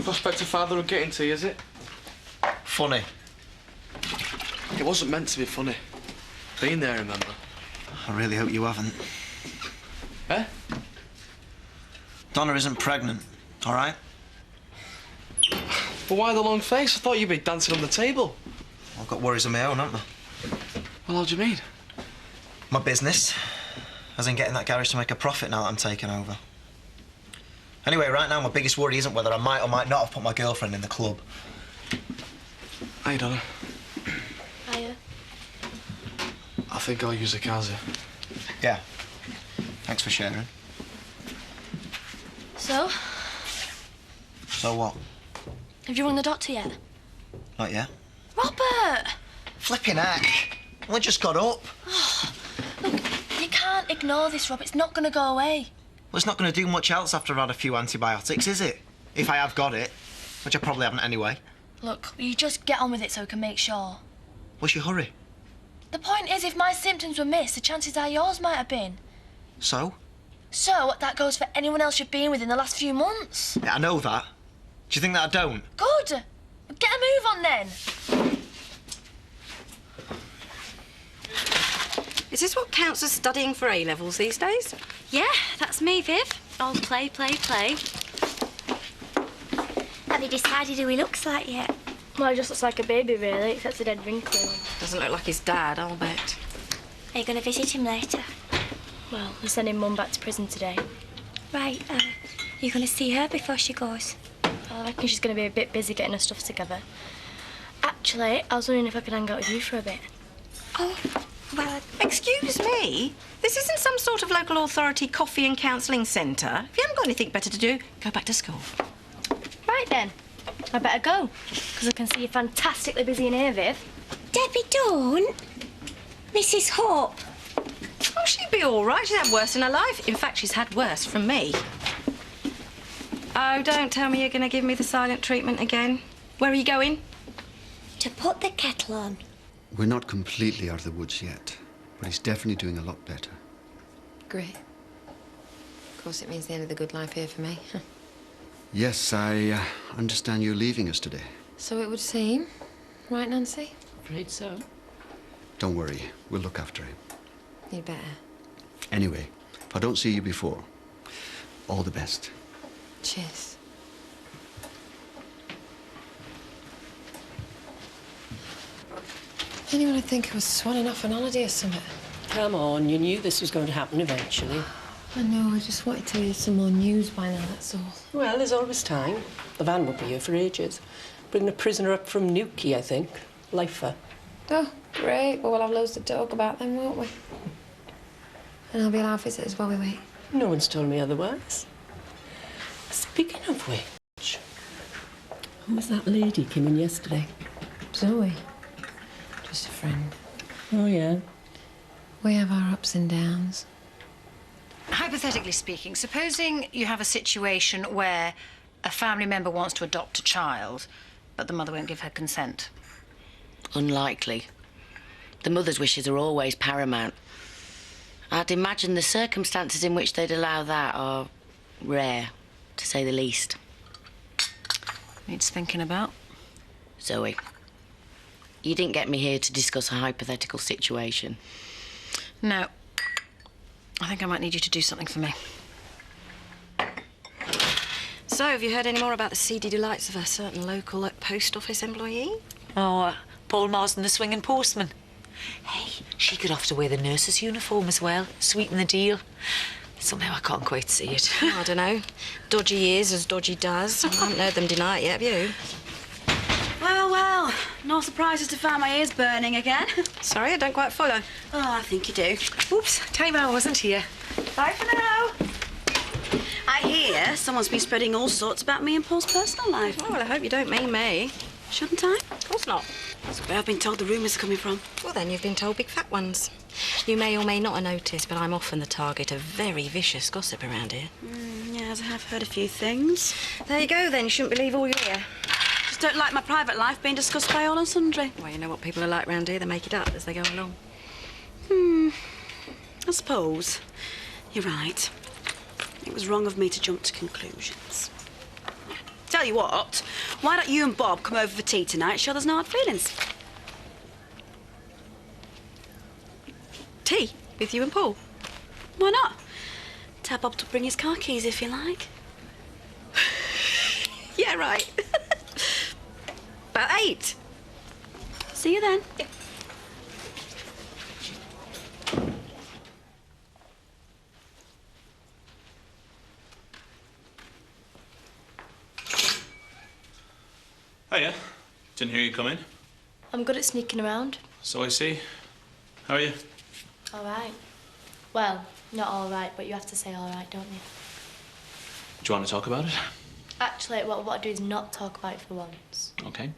prospective father will get into you, is it? Funny. It wasn't meant to be funny. Been there, remember? I really hope you haven't. Eh? Donna isn't pregnant, all right? But why the long face? I thought you'd be dancing on the table. I've got worries of my own, haven't I? Well, how do you mean? My business. As in getting that garage to make a profit now that I'm taking over. Anyway, right now, my biggest worry isn't whether I might or might not have put my girlfriend in the club. Hey, Donna. Hiya. I think I'll use a Kazi. Yeah. Thanks for sharing. So? So what? Have you rung the doctor yet? Not yet. Robert! Flipping heck. I just got up. Look, you can't ignore this, Rob. It's not going to go away. Well, it's not going to do much else after I've had a few antibiotics, is it? If I have got it, which I probably haven't anyway. Look, you just get on with it so we can make sure. What's your hurry? The point is, if my symptoms were missed, the chances are yours might have been. So? So, that goes for anyone else you've been with in the last few months. Yeah, I know that. Do you think that I don't? Good. Get a move on, then. Is this what counts as studying for A-levels these days? Yeah, that's me, Viv. All play, play, play. Have you decided who he looks like yet? Well, he just looks like a baby, really, except a dead wrinkle. Doesn't look like his dad, I'll bet. Are you going to visit him later? Well, we're sending Mum back to prison today. Right, you're going to see her before she goes? I reckon she's going to be a bit busy getting her stuff together. Actually, I was wondering if I could hang out with you for a bit. Oh, well... Excuse me? This isn't some sort of local authority coffee and counselling centre. If you haven't got anything better to do, go back to school. Right, then. I better go, because I can see you're fantastically busy in here, Viv. Debbie, don't. Mrs. Hope. Oh, she'd be all right. She's had worse in her life. In fact, she's had worse from me. Oh, don't tell me you're going to give me the silent treatment again. Where are you going? To put the kettle on. We're not completely out of the woods yet, but he's definitely doing a lot better. Great. Of course, it means the end of the good life here for me. Yes, I understand you're leaving us today. So it would seem. Right, Nancy? Afraid so. Don't worry, we'll look after him. You'd better. Anyway, if I don't see you before, all the best. Cheers. Anyone would think I was swanning off on holiday or something. Come on, you knew this was going to happen eventually. I know, I just wanted to hear some more news by now, that's all. Well, there's always time. The van will be here for ages. Bringing a prisoner up from Newquay, I think. Lifer. Oh, great. Well, we'll have loads to talk about then, won't we? And I'll be allowed visitors while we wait. No one's told me otherwise. Speaking of which, who was that lady came in yesterday? Zoe. Just a friend. Oh, yeah. We have our ups and downs. Hypothetically speaking, supposing you have a situation where a family member wants to adopt a child, but the mother won't give her consent. Unlikely. The mother's wishes are always paramount. I'd imagine the circumstances in which they'd allow that are rare, to say the least. Needs thinking about. Zoe, you didn't get me here to discuss a hypothetical situation. No. I think I might need you to do something for me. So, have you heard any more about the seedy delights of a certain local post office employee? Oh, Paul Marsden, the swinging postman. Hey, she could have to wear the nurse's uniform as well, sweeten the deal. Somehow I can't quite see it. I don't know. Dodgy is as dodgy does. I haven't heard them deny it yet, have you? Well, well, no surprises to find my ears burning again. Sorry, I don't quite follow. Oh, I think you do. Oops, time I wasn't here. Bye for now. I hear someone's been spreading all sorts about me and Paul's personal life. Oh, well, I hope you don't mean me. Shouldn't I? Of course not. That's where I've been told the rumours are coming from. Well, then you've been told big fat ones. You may or may not have noticed, but I'm often the target of very vicious gossip around here. Yes, I have heard a few things. There you go, then. You shouldn't believe all you hear. Just don't like my private life being discussed by all and sundry. Well, you know what people are like round here. They make it up as they go along. I suppose you're right. It was wrong of me to jump to conclusions. So, tell you what, why don't you and Bob come over for tea tonight, show there's no hard feelings? Tea? With you and Paul? Why not? Tell Bob to bring his car keys if you like. Yeah, right. About 8. See you then. Hiya. Didn't hear you come in. I'm good at sneaking around. So I see. How are you? All right. Well, not all right, but you have to say all right, don't you? Do you want to talk about it? Actually, what I do is not talk about it for once. Okay.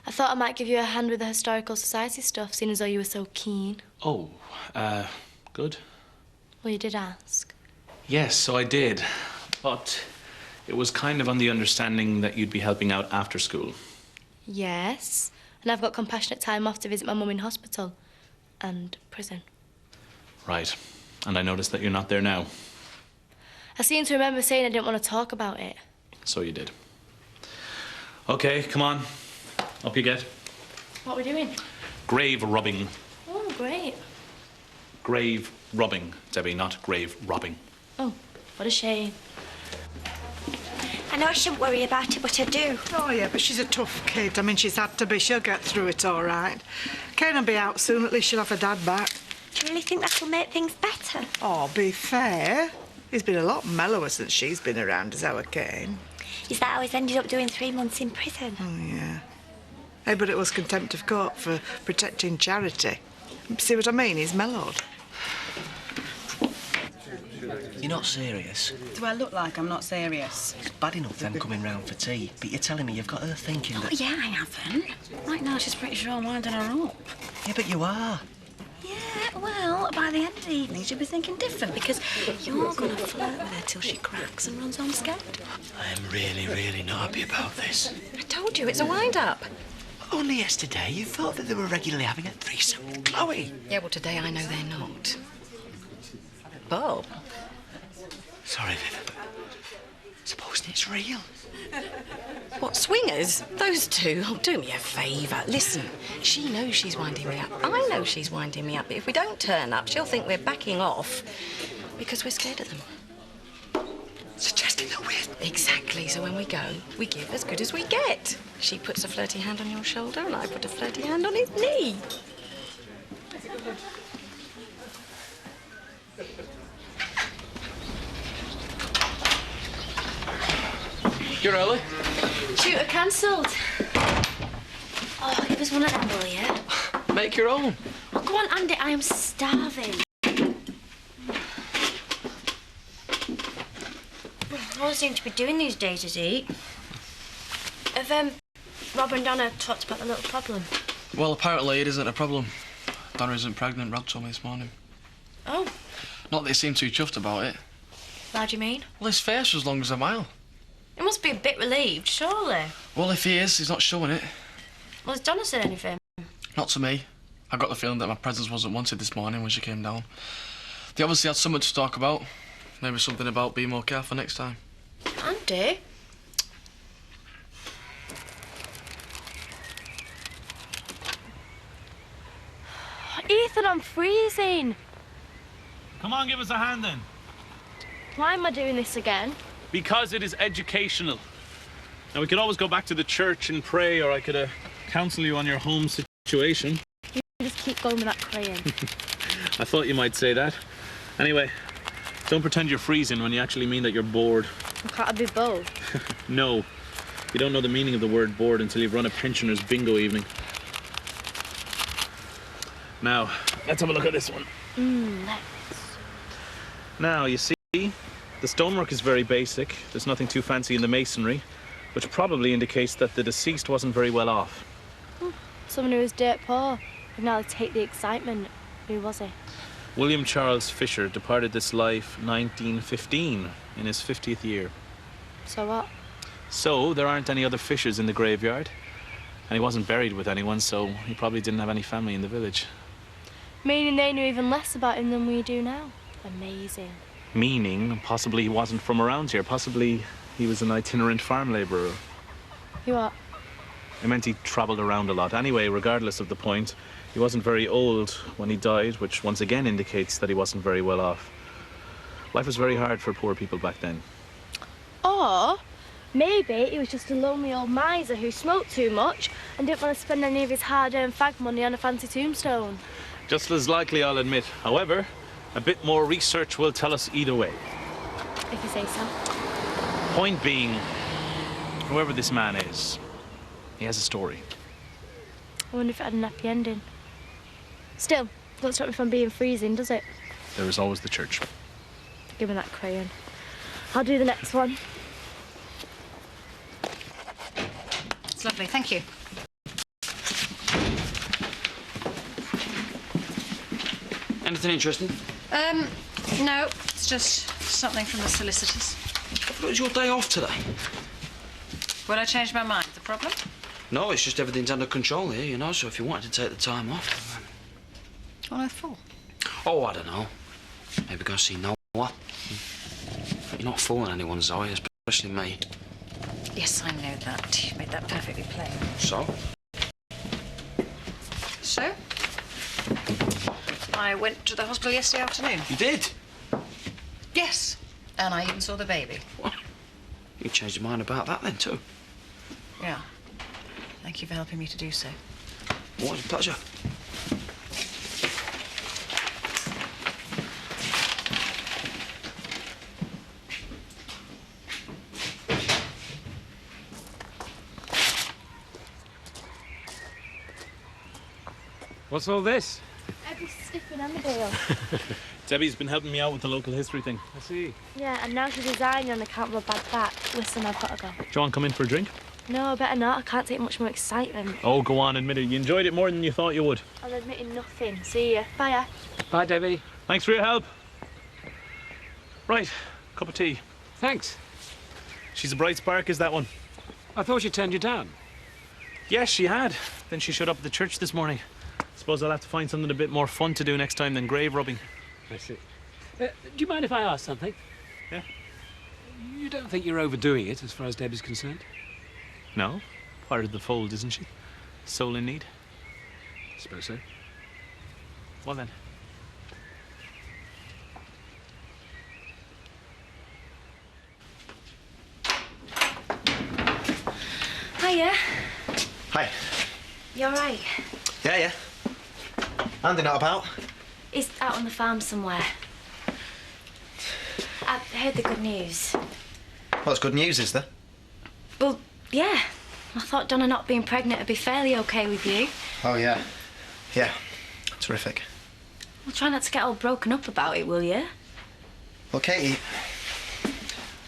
I thought I might give you a hand with the Historical Society stuff, seeing as though you were so keen. Oh, good. Well, you did ask. Yes, so I did. But it was kind of on the understanding that you'd be helping out after school. Yes. And I've got compassionate time off to visit my mum in hospital and prison. Right. And I noticed that you're not there now. I seem to remember saying I didn't want to talk about it. So you did. Okay, come on. Up you get. What are we doing? Grave rubbing. Oh, great. Grave rubbing, Debbie, not grave robbing. Oh, what a shame. I know I shouldn't worry about it, but I do. Oh, yeah, but she's a tough kid. I mean, she's had to be. She'll get through it all right. Kane will be out soon. At least she'll have her dad back. Do you really think that'll make things better? Oh, be fair. He's been a lot mellower since she's been around as our Kane. Is that how he's ended up doing 3 months in prison? Oh, yeah. Hey, but it was contempt of court for protecting charity. See what I mean? He's mellowed. You're not serious? Do I look like I'm not serious? It's bad enough them coming round for tea, but you're telling me you've got her thinking that... Oh, yeah, I haven't. Right now, she's pretty sure I'm winding her up. Yeah, but you are. Yeah, well, by the end of the evening, she'll be thinking different because you're going to flirt with her till she cracks and runs home scared. I'm really, really not happy about this. I told you, it's a wind-up. Only yesterday you thought that they were regularly having a threesome with Chloe. Yeah, well, today I know they're not. Bob? Sorry, Viv, but supposing it's real. What, swingers? Those two? Oh, do me a favour. Listen, she knows she's winding me up. I know she's winding me up, but if we don't turn up, she'll think we're backing off because we're scared of them. Suggesting that we're... Exactly. So when we go, we give as good as we get. She puts a flirty hand on your shoulder and I put a flirty hand on his knee. You're early. Shooter cancelled. Oh, give us one of them, will you? Make your own. Oh, go on, Andy, I am starving. All I seem to be doing these days is eat. Have Rob and Donna talked about the little problem? Well, apparently it isn't a problem. Donna isn't pregnant, Rob told me this morning. Oh. Not that he seemed too chuffed about it. How do you mean? Well, his face was long as a mile. He must be a bit relieved, surely. Well, if he is, he's not showing it. Well, has Donna said anything? Not to me. I got the feeling that my presence wasn't wanted this morning when she came down. They obviously had something to talk about. Maybe something about being more careful next time. Andy? Ethan, I'm freezing. Come on, give us a hand then. Why am I doing this again? Because it is educational. Now, we could always go back to the church and pray, or I could counsel you on your home situation. You just keep going with that praying. I thought you might say that. Anyway, don't pretend you're freezing when you actually mean that you're bored. Can't I be both? No. You don't know the meaning of the word bored until you've run a pensioner's bingo evening. Now, let's have a look at this one. Let's. Now, you see, the stonework is very basic. There's nothing too fancy in the masonry, which probably indicates that the deceased wasn't very well off. Someone who was dirt poor. But now they take the excitement. Who was he? William Charles Fisher departed this life 1915, in his 50th year. So what? So, there aren't any other Fishers in the graveyard. And he wasn't buried with anyone, so he probably didn't have any family in the village. Meaning they knew even less about him than we do now. Amazing. Meaning, possibly he wasn't from around here. Possibly he was an itinerant farm labourer. You what? I meant he travelled around a lot. Anyway, regardless of the point, he wasn't very old when he died, which once again indicates that he wasn't very well off. Life was very hard for poor people back then. Or maybe he was just a lonely old miser who smoked too much and didn't want to spend any of his hard-earned fag money on a fancy tombstone. Just as likely, I'll admit. However, a bit more research will tell us either way. If you say so. Point being, whoever this man is, he has a story. I wonder if it had an happy ending. Still, don't stop me from being freezing, does it? There is always the church. Give me that crayon. I'll do the next one. It's lovely, thank you. Anything interesting? No, it's just something from the solicitors. It was your day off today. Will I change my mind? The problem? No, it's just everything's under control here, you know, so if you wanted to take the time off... What on earth for? Oh, I don't know. Maybe go see Noah. You're not fooling anyone, Zoe, especially me. Yes, I know that. You've made that perfectly plain. So? So? I went to the hospital yesterday afternoon. You did? Yes. And I even saw the baby. What? You changed your mind about that then, too? Yeah. Thank you for helping me to do so. Well, it's a pleasure. What's all this? Every stiff in Emmerdale. Debbie's been helping me out with the local history thing. I see. Yeah, and now she's resigning on account of a bad back. Listen, I've got to go. Do you want to come in for a drink? No, better not. I can't take much more excitement. Oh, go on, admit it. You enjoyed it more than you thought you would. I'm admitting nothing. See ya. Bye. Bye, Debbie. Thanks for your help. Right, cup of tea. Thanks. She's a bright spark, is that one? I thought she turned you down. Yes, she had. Then she showed up at the church this morning. Suppose I'll have to find something a bit more fun to do next time than grave robbing. I see. Do you mind if I ask something? Yeah? You don't think you're overdoing it as far as Debbie's concerned? No. Part of the fold, isn't she? Soul in need. I suppose so. Well then. Hiya. Hi. You all right? Yeah. Andy not about? He's out on the farm somewhere. I heard the good news. What's good news, is there? Well, yeah. I thought Donna not being pregnant would be fairly okay with you. Oh, yeah. Yeah. Terrific. Well, try not to get all broken up about it, will you? Well, Katie,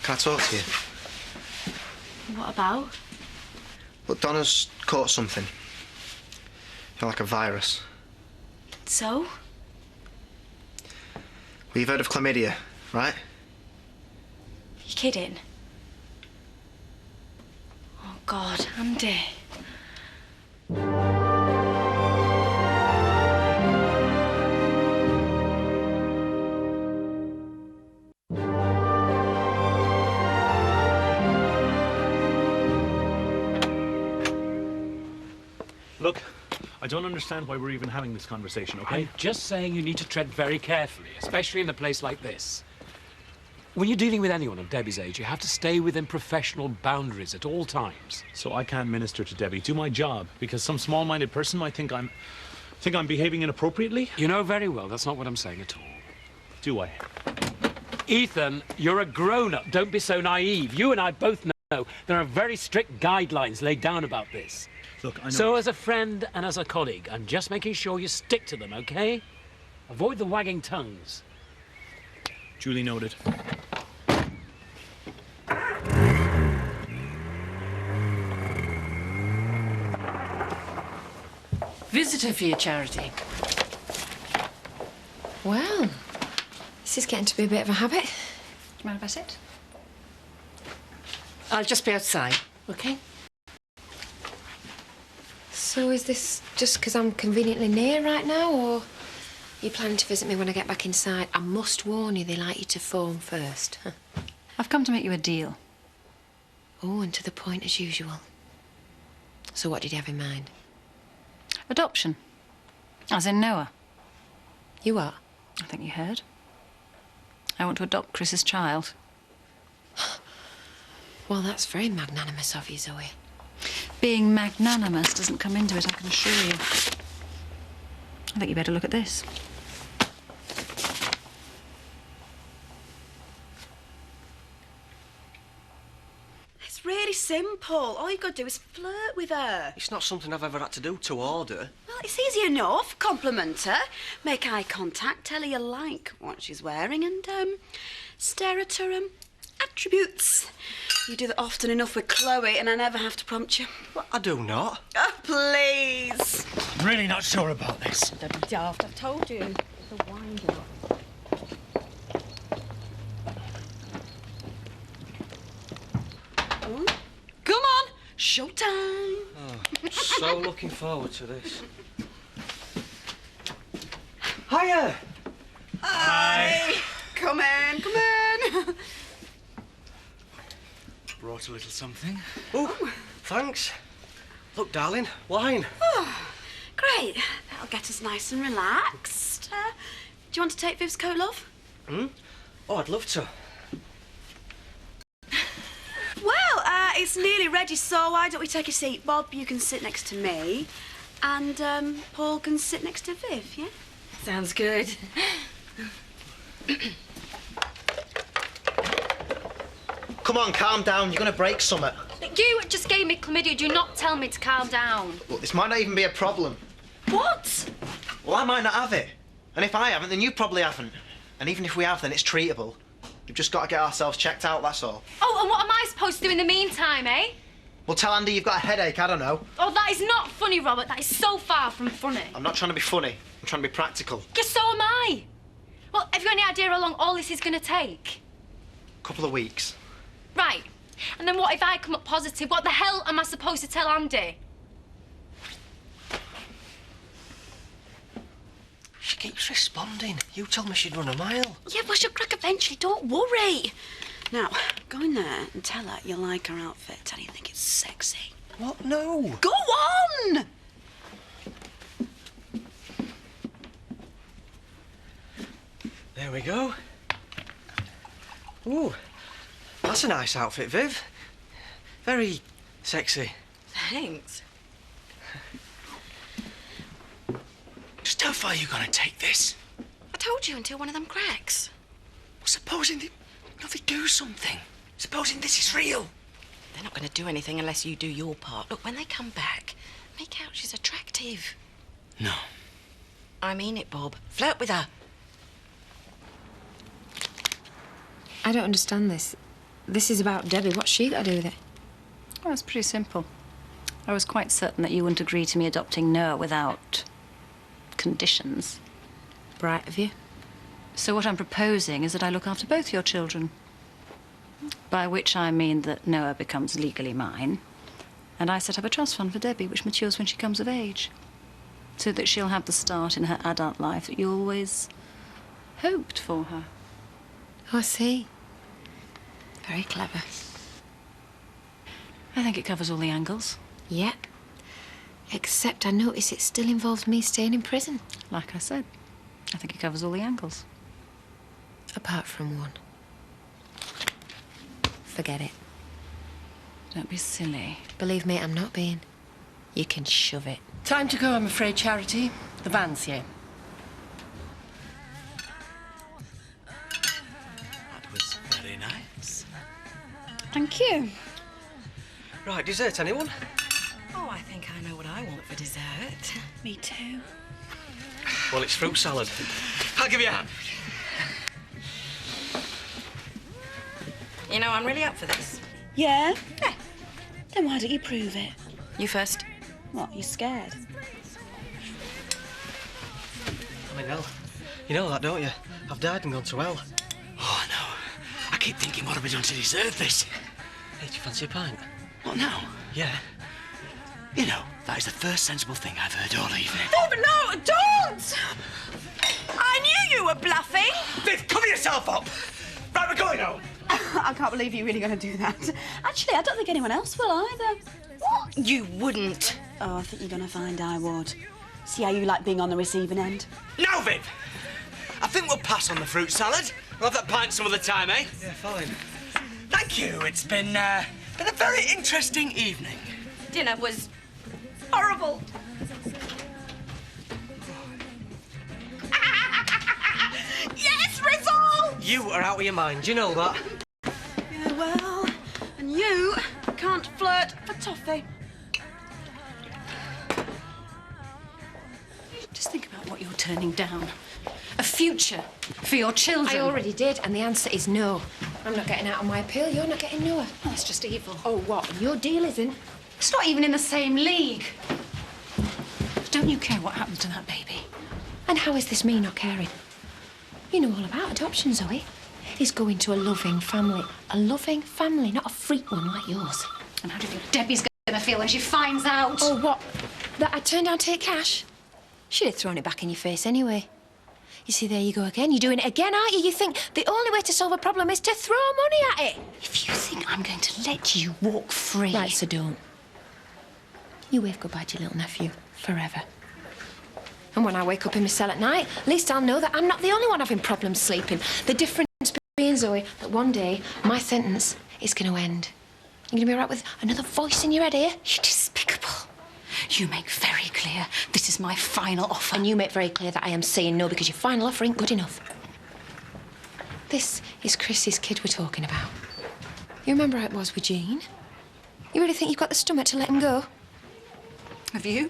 can I talk to you? What about? Well, Donna's caught something. Like a virus. So? Well, you've heard of chlamydia, right? You kidding? Oh, God, Andy. Look, I don't understand why we're even having this conversation, okay? I'm just saying you need to tread very carefully, especially in a place like this. When you're dealing with anyone of Debbie's age, you have to stay within professional boundaries at all times. So I can't minister to Debbie, do my job, because some small-minded person might think I'm behaving inappropriately? You know very well that's not what I'm saying at all. Do I? Ethan, you're a grown-up. Don't be so naive. You and I both know there are very strict guidelines laid down about this. Look, I know... So as a friend and as a colleague, I'm just making sure you stick to them, okay? Avoid the wagging tongues. Duly noted. Visitor for your charity. Well, this is getting to be a bit of a habit. Do you mind if I sit? I'll just be outside, OK? So is this just because I'm conveniently near right now, or are you planning to visit me when I get back inside? I must warn you, they like you to phone first. I've come to make you a deal. Oh, and to the point as usual. So what did you have in mind? Adoption. As in Noah. You what? I think you heard. I want to adopt Chris's child. Well, that's very magnanimous of you, Zoe. Being magnanimous doesn't come into it, I can assure you. I think you better look at this. It's really simple. All you've got to do is flirt with her. It's not something I've ever had to do toward her. Well, it's easy enough. Compliment her, make eye contact, tell her you like what she's wearing, and stare at her attributes. You do that often enough with Chloe, and I never have to prompt you. Well, I do not. Oh, please. I'm really not sure about this. Don't be daft. I've told you. The wind you up. Oh. Come on, showtime. Oh, so looking forward to this. Hiya! Hi. Come in, come in. Brought a little something. Oh, thanks. Look, darling, wine. Oh, great. That'll get us nice and relaxed. Do you want to take Viv's coat, love? Hmm? Oh, I'd love to. Well, it's nearly ready, so why don't we take a seat? Bob, you can sit next to me, and Paul can sit next to Viv, yeah? Sounds good. Come on, calm down. You're going to break something. You just gave me chlamydia. Do not tell me to calm down. Look, this might not even be a problem. What? Well, I might not have it. And if I haven't, then you probably haven't. And even if we have, then it's treatable. We've just got to get ourselves checked out, that's all. Oh, and what am I supposed to do in the meantime, eh? Well, tell Andy you've got a headache, I don't know. Oh, that is not funny, Robert. That is so far from funny. I'm not trying to be funny. I'm trying to be practical. Yes, so am I. Well, have you any idea how long all this is going to take? A couple of weeks. Right. And then what if I come up positive? What the hell am I supposed to tell Andy? She keeps responding. You told me she'd run a mile. Yeah, well, she'll crack eventually. Don't worry. Now, go in there and tell her you like her outfit. Tell her you think it's sexy. What? No. Go on! There we go. Ooh, that's a nice outfit, Viv. Very sexy. Thanks. Just how far are you going to take this? I told you, until one of them cracks. Well, supposing they do something. Supposing this is real. They're not going to do anything unless you do your part. Look, when they come back, make out she's attractive. No. I mean it, Bob. Flirt with her. I don't understand this. This is about Debbie. What's she got to do with it? Well, it's pretty simple. I was quite certain that you wouldn't agree to me adopting Noah without conditions. Bright of you. So what I'm proposing is that I look after both your children. By which I mean that Noah becomes legally mine, and I set up a trust fund for Debbie, which matures when she comes of age, so that she'll have the start in her adult life that you always hoped for her. Oh, I see. Very clever. I think it covers all the angles. Yeah. Except I notice it still involves me staying in prison. Like I said, I think it covers all the angles. Apart from one. Forget it. Don't be silly. Believe me, I'm not being. You can shove it. Time to go, I'm afraid, Charity. The van's here. That was very nice. Thank you. Right, dessert, anyone? Oh, I think I know what I want for dessert. Me too. Well, it's fruit salad. I'll give you a hand. You know, I'm really up for this. Yeah? Yeah. Then why don't you prove it? You first. What, you scared? I mean, hell, you know that, don't you? I've died and gone to hell. Oh, no. I keep thinking, what have we done to deserve this? Hey, do you fancy a pint? What now? Yeah. You know, that is the first sensible thing I've heard all evening. Oh, but no, don't! I knew you were bluffing. Viv, cover yourself up! Right, we're going home. I can't believe you're really going to do that. Actually, I don't think anyone else will either. What? You wouldn't. Oh, I think you're going to find I would. See how you like being on the receiving end? Now, Viv! I think we'll pass on the fruit salad. We'll have that pint some other time, eh? Yeah, fine. Thank you. It's been a very interesting evening. Dinner was horrible. Yes, result! You are out of your mind, you know that? Yeah, well, and you can't flirt for toffee. Just think about what you're turning down. A future for your children. I already did, and the answer is no. I'm not getting out on my appeal. You're not getting nowhere. Oh, it's just evil. Oh, what? And your deal isn't. It's not even in the same league. Don't you care what happens to that baby? And how is this me not caring? You know all about adoption, Zoe. He's going to a loving family. A loving family, not a freak one like yours. And how do you think Debbie's going to feel when she finds out? Oh, what? That I turned down to take cash? She'd have thrown it back in your face anyway. You see, there you go again. You're doing it again, aren't you? You think the only way to solve a problem is to throw money at it. If you think I'm going to let you walk free... Right, so don't. You wave goodbye to your little nephew forever. And when I wake up in my cell at night, at least I'll know that I'm not the only one having problems sleeping. The difference being, Zoe, that one day my sentence is going to end. You're going to be all right with another voice in your head here? You despicable. You make very clear this is my final offer. And you make very clear that I am saying no because your final offer ain't good enough. This is Chris's kid we're talking about. You remember how it was with Jean? You really think you've got the stomach to let him go? Have you?